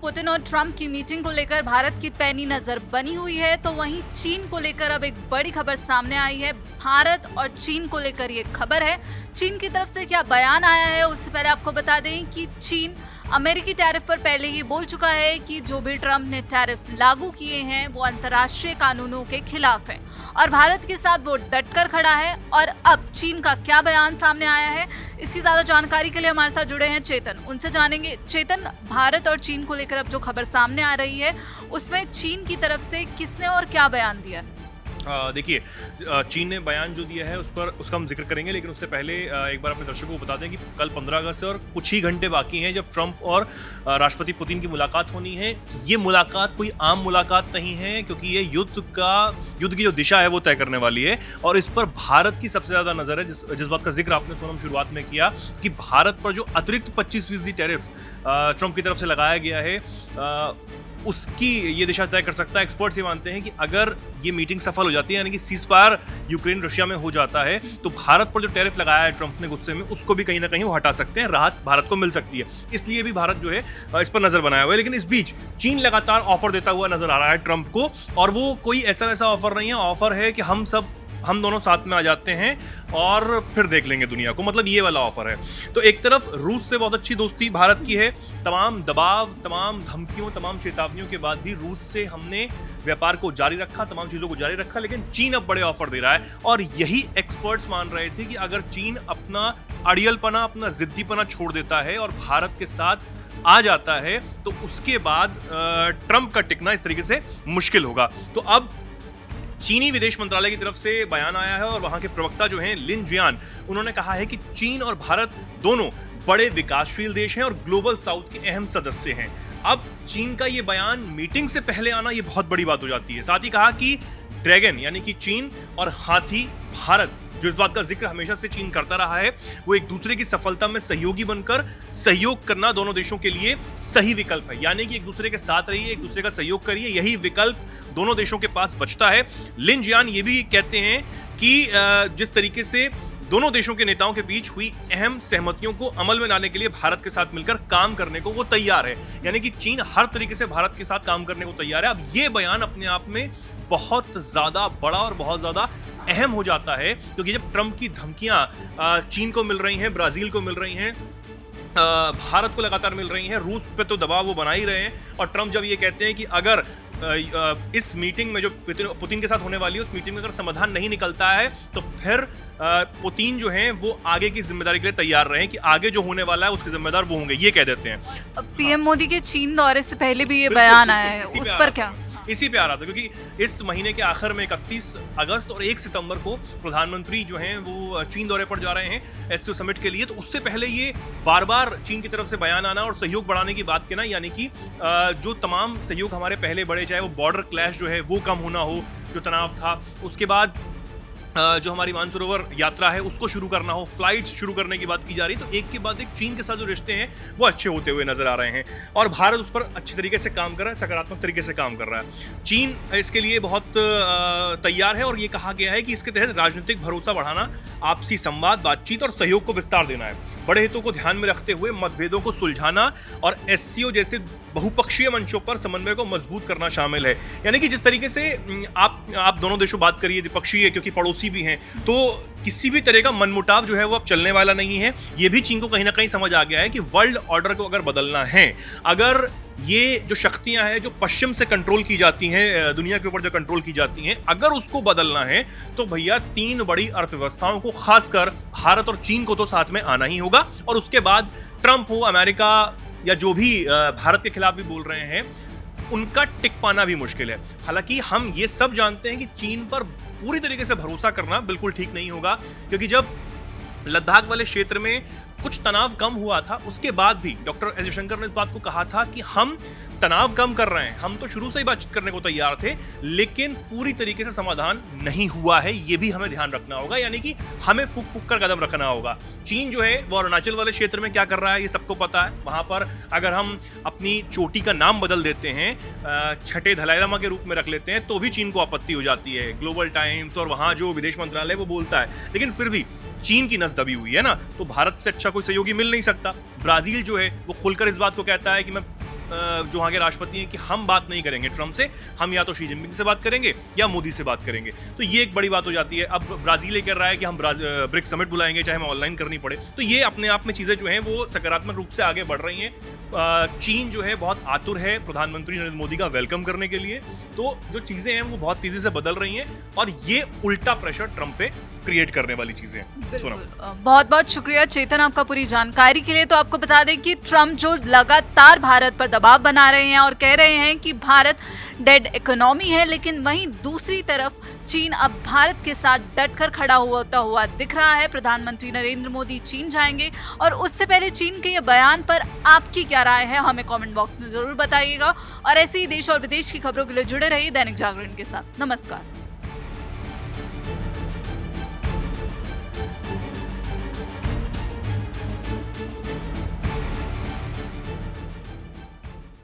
Putin और Trump की meeting को लेकर भारत की पैनी नजर बनी हुई है, तो वहीं चीन को लेकर अब एक बड़ी खबर सामने आई है। भारत और चीन को लेकर ये खबर है। चीन की तरफ से क्या बयान आया है, उससे पहले आपको बता दें कि चीन अमेरिकी टैरिफ पर पहले ही बोल चुका है कि जो भी ट्रंप ने टैरिफ लागू किए हैं वो अंतर्राष्ट्रीय कानूनों के खिलाफ है और भारत के साथ वो डटकर खड़ा है। और अब चीन का क्या बयान सामने आया है, इसकी ज्यादा जानकारी के लिए हमारे साथ जुड़े हैं चेतन। उनसे जानेंगे। चेतन, भारत और चीन को लेकर अब जो खबर सामने आ रही है उसमें चीन की तरफ से किसने और क्या बयान दिया? देखिए, चीन ने बयान जो दिया है उसका हम जिक्र करेंगे, लेकिन उससे पहले एक बार अपने दर्शकों को बता दें कि कल 15 अगस्त से और कुछ ही घंटे बाकी हैं जब ट्रंप और राष्ट्रपति पुतिन की मुलाकात होनी है। ये मुलाकात कोई आम मुलाकात नहीं है, क्योंकि ये युद्ध की जो दिशा है वो तय करने वाली है और इस पर भारत की सबसे ज़्यादा नज़र है। जिस बात का जिक्र आपने सोनम शुरुआत में किया कि भारत पर जो अतिरिक्त 25% टैरिफ ट्रंप की तरफ से लगाया गया है उसकी ये दिशा तय कर सकता है। एक्सपर्ट्स ये मानते हैं कि अगर ये मीटिंग सफल हो जाती है, यानी कि सीज़फायर यूक्रेन रशिया में हो जाता है, तो भारत पर जो टैरिफ लगाया है ट्रंप ने गुस्से में, उसको भी कहीं ना कहीं वो हटा सकते हैं, राहत भारत को मिल सकती है। इसलिए भी भारत जो है इस पर नजर बनाया हुआ है। लेकिन इस बीच चीन लगातार ऑफर देता हुआ नजर आ रहा है ट्रंप को, और वो कोई ऐसा वैसा ऑफर नहीं है। ऑफर है कि हम दोनों साथ में आ जाते हैं और फिर देख लेंगे दुनिया को, मतलब ये वाला ऑफर है। तो एक तरफ रूस से बहुत अच्छी दोस्ती भारत की है। तमाम दबाव, तमाम धमकियों, तमाम चेतावनियों के बाद भी रूस से हमने व्यापार को जारी रखा, तमाम चीज़ों को जारी रखा, लेकिन चीन अब बड़े ऑफर दे रहा है। और यही एक्सपर्ट्स मान रहे थे कि अगर चीन अपना अड़ियलपना, अपना जिद्दीपना छोड़ देता है और भारत के साथ आ जाता है, तो उसके बाद ट्रंप का टिकना इस तरीके से मुश्किल होगा। तो अब चीनी विदेश मंत्रालय की तरफ से बयान आया है और वहां के प्रवक्ता जो हैं लिन जियान, उन्होंने कहा है कि चीन और भारत दोनों बड़े विकासशील देश हैं और ग्लोबल साउथ के अहम सदस्य हैं। अब चीन का ये बयान मीटिंग से पहले आना ये बहुत बड़ी बात हो जाती है। साथ ही कहा कि ड्रैगन यानी कि चीन और हाथी भारत, जो इस बात का जिक्र हमेशा से चीन करता रहा है, वो एक दूसरे की सफलता में सहयोगी बनकर सहयोग करना दोनों देशों के लिए सही विकल्प है। यानी कि एक दूसरे के साथ रहिए, एक दूसरे का सहयोग करिए, यही विकल्प दोनों देशों के पास बचता है। लिन जियान ये भी कहते हैं कि जिस तरीके से दोनों देशों के नेताओं के बीच हुई अहम सहमतियों को अमल में लाने के लिए भारत के साथ मिलकर काम करने को वो तैयार है। यानी कि चीन हर तरीके से भारत के साथ काम करने को तैयार है। अब ये बयान अपने आप में बहुत ज्यादा बड़ा और बहुत ज्यादा अहम हो जाता है, क्योंकि जब ट्रंप की धमकियां चीन को मिल रही हैं, ब्राजील को मिल रही हैं, भारत को लगातार मिल रही हैं, रूस पे तो दबाव वो बना ही रहे हैं, और ट्रंप जब ये कहते हैं कि अगर इस मीटिंग में जो पुतिन के साथ होने वाली है उस मीटिंग में अगर समाधान नहीं निकलता है तो फिर पुतिन जो हैं वो आगे की जिम्मेदारी के लिए तैयार रहे कि आगे जो होने वाला है उसके जिम्मेदार वो होंगे, ये कह देते हैं। पीएम मोदी के चीन दौरे से पहले भी ये बयान आया है, उस पर क्या? इसी पे आ रहा था, क्योंकि इस महीने के आखिर में 31 अगस्त और 1 सितंबर को प्रधानमंत्री जो हैं वो चीन दौरे पर जा रहे हैं एससीओ समिट के लिए। तो उससे पहले ये बार बार चीन की तरफ से बयान आना और सहयोग बढ़ाने की बात कहना, यानी कि जो तमाम सहयोग हमारे पहले बढ़े, चाहे वो बॉर्डर क्लैश जो है वो कम होना हो, जो तनाव था, उसके बाद जो हमारी मानसरोवर यात्रा है उसको शुरू करना हो, फ्लाइट्स शुरू करने की बात की जा रही है। तो एक के बाद एक चीन के साथ जो रिश्ते हैं वो अच्छे होते हुए नजर आ रहे हैं और भारत उस पर अच्छे तरीके से काम कर रहा है, सकारात्मक तरीके से काम कर रहा है। चीन इसके लिए बहुत तैयार है और ये कहा गया है कि इसके तहत राजनीतिक भरोसा बढ़ाना, आपसी संवाद, बातचीत और सहयोग को विस्तार देना है, बड़े हितों को ध्यान में रखते हुए मतभेदों को सुलझाना और एससीओ जैसे बहुपक्षीय मंचों पर समन्वय को मजबूत करना शामिल है। यानी कि जिस तरीके से आप दोनों देशों बात करिए, द्विपक्षीय, क्योंकि पड़ोसी भी हैं, तो किसी भी तरह का मनमुटाव जो है वो अब चलने वाला नहीं है। ये भी चीन को कहीं ना कहीं समझ आ गया है कि वर्ल्ड ऑर्डर को अगर बदलना है, अगर ये जो शक्तियां हैं जो पश्चिम से कंट्रोल की जाती हैं, दुनिया के ऊपर जो कंट्रोल की जाती हैं, अगर उसको बदलना है तो भैया 3 बड़ी अर्थव्यवस्थाओं को, खासकर भारत और चीन को तो साथ में आना ही होगा। और उसके बाद ट्रंप हो, अमेरिका या जो भी भारत के खिलाफ भी बोल रहे हैं, उनका टिक पाना भी मुश्किल है। हालांकि हम ये सब जानते हैं कि चीन पर पूरी तरीके से भरोसा करना बिल्कुल ठीक नहीं होगा, क्योंकि जब लद्दाख वाले क्षेत्र में कुछ तनाव कम हुआ था उसके बाद भी डॉक्टर एस जयशंकर ने इस बात को कहा था कि हम तनाव कम कर रहे हैं, हम तो शुरू से ही बातचीत करने को तैयार थे, लेकिन पूरी तरीके से समाधान नहीं हुआ है, ये भी हमें ध्यान रखना होगा। यानी कि हमें फूक फूक कर कदम रखना होगा। चीन जो है वो अरुणाचल वाले क्षेत्र में क्या कर रहा है ये सबको पता है। वहां पर अगर हम अपनी चोटी का नाम बदल देते हैं, छठे दलाई लामा के रूप में रख लेते हैं, तो भी चीन को आपत्ति हो जाती है। ग्लोबल टाइम्स और वहां जो विदेश मंत्रालय वो बोलता है, लेकिन फिर भी चीन की नस दबी हुई है ना, तो भारत से अच्छा कोई सहयोगी मिल नहीं सकता। ब्राजील जो है वो खुलकर इस बात को कहता है कि मैं जो वहाँ के राष्ट्रपति हैं कि हम बात नहीं करेंगे ट्रंप से, हम या तो शी जिनपिंग से बात करेंगे या मोदी से बात करेंगे। तो ये एक बड़ी बात हो जाती है। अब ब्राजील ये कह रहा है कि हम ब्रिक्स समिट बुलाएंगे चाहे हमें ऑनलाइन करनी पड़े। तो ये अपने आप में चीज़ें जो हैं वो सकारात्मक रूप से आगे बढ़ रही हैं। चीन जो है बहुत आतुर है प्रधानमंत्री नरेंद्र मोदी का वेलकम करने के लिए। तो जो चीज़ें हैं वो बहुत तेज़ी से बदल रही हैं और ये उल्टा प्रेशर ट्रंप पे क्रिएट करने वाली चीजें हैं। सोनम, बहुत बहुत शुक्रिया चेतन आपका पूरी जानकारी के लिए। तो आपको बता दें कि ट्रंप जो लगातार भारत पर दबाव बना रहे हैं और कह रहे हैं कि भारत डेड इकोनॉमी है, लेकिन वहीं दूसरी तरफ चीन अब भारत के साथ डटकर खड़ा होता हुआ दिख रहा है। प्रधानमंत्री नरेंद्र मोदी चीन जाएंगे और उससे पहले चीन के ये बयान पर आपकी क्या राय है हमें कमेंट बॉक्स में जरूर बताइएगा। और ऐसे ही देश और विदेश की खबरों के लिए जुड़े रहिए दैनिक जागरण के साथ। नमस्कार।